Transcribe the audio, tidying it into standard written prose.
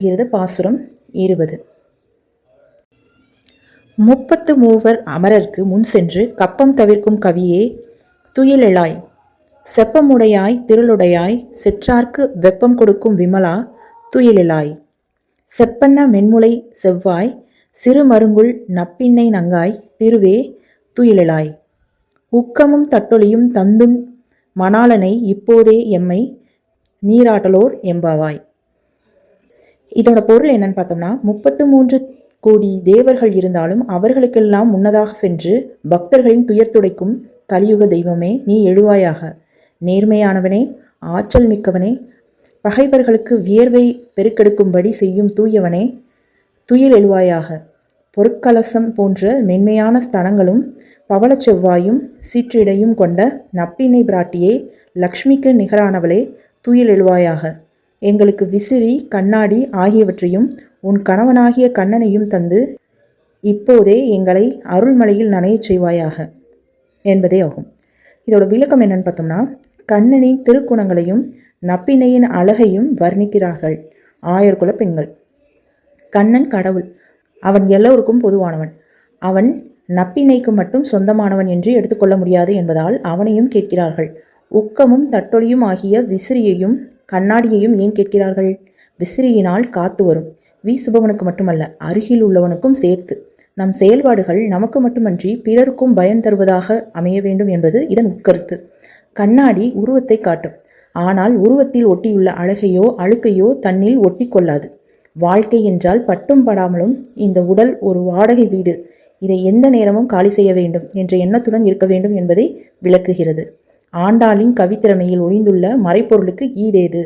பாசுரம் 20. முப்பத்து மூவர் அமரர்க்கு முன் சென்று கப்பம் தவிர்க்கும் கவியே துயிலெழாய். செப்பமுடையாய் திருளுடையாய் செற்றார்க்கு வெப்பம் கொடுக்கும் விமலா துயிலெழாய். செப்பன்ன மென்முலை செவ்வாய் சிறு மருங்குல் நப்பின்னை நங்காய் திருவே துயிலெழாய். உக்கமும் தட்டொலியும் தந்துன் மணாளனை இப்போதே எம்மை நீராட்டலோர் எம்பாவாய். இதோட பொருள் என்னன்னு பார்த்தோம்னா, 33 கோடி தேவர்கள் இருந்தாலும் அவர்களுக்கெல்லாம் முன்னதாக சென்று பக்தர்களின் துயர் துடைக்கும் கலியுக தெய்வமே நீ எழுவாயாக. நேர்மையானவனே, ஆற்றல் மிக்கவனே, பகைவர்களுக்கு வியர்வை பெருக்கெடுக்கும்படி செய்யும் தூயவனே துயில் எழுவாயாக. பொற்கலசம் போன்ற மென்மையான ஸ்தனங்களும் பவளச் செவ்வாயும் சீற்றிடையும் கொண்ட நப்பின்னை பிராட்டியே, லக்ஷ்மிக்கு நிகரானவளே துயில் எழுவாயாக. எங்களுக்கு விசிறி கண்ணாடி ஆகியவற்றையும் உன் கணவனாகிய கண்ணனையும் தந்து இப்போதே எங்களை அருள்மலையில் நனையச் செய்வாயாக என்பதே ஆகும். இதோட விளக்கம் என்னன்னு பார்த்தோம்னா, கண்ணனின் திருக்குணங்களையும் நப்பின்னையின் அழகையும் வர்ணிக்கிறார்கள் ஆயர்குல பெண்கள். கண்ணன் கடவுள், அவன் எல்லோருக்கும் பொதுவானவன். அவன் நப்பின்னைக்கு மட்டும் சொந்தமானவன் என்று எடுத்துக்கொள்ள முடியாது என்பதால் அவனையும் கேட்கிறார்கள். உக்கமும் தட்டொலியும் ஆகிய விசிறியையும் கண்ணாடியையும் ஏன் கேட்கிறார்கள்? விசிறியினால் காத்து வரும், வீசுபவனுக்கு மட்டுமல்ல அருகில் உள்ளவனுக்கும் சேர்த்து. நம் செயல்பாடுகள் நமக்கு மட்டுமன்றி பிறருக்கும் பயன் தருவதாக அமைய வேண்டும் என்பது இதன் உட்கருத்து. கண்ணாடி உருவத்தை காட்டும், ஆனால் உருவத்தில் ஒட்டியுள்ள அழகையோ அழுக்கையோ தன்னில் ஒட்டி கொள்ளாது. வாழ்க்கை என்றால் பட்டும் படாமலும் இந்த உடல் ஒரு வாடகை வீடு, இதை எந்த நேரமும் காலி செய்ய வேண்டும் என்ற எண்ணத்துடன் இருக்க வேண்டும் என்பதை விளக்குகிறது. ஆண்டாளின் கவித்திறமையில் ஒளிந்துள்ள மறைப்பொருளுக்கு ஈடேது.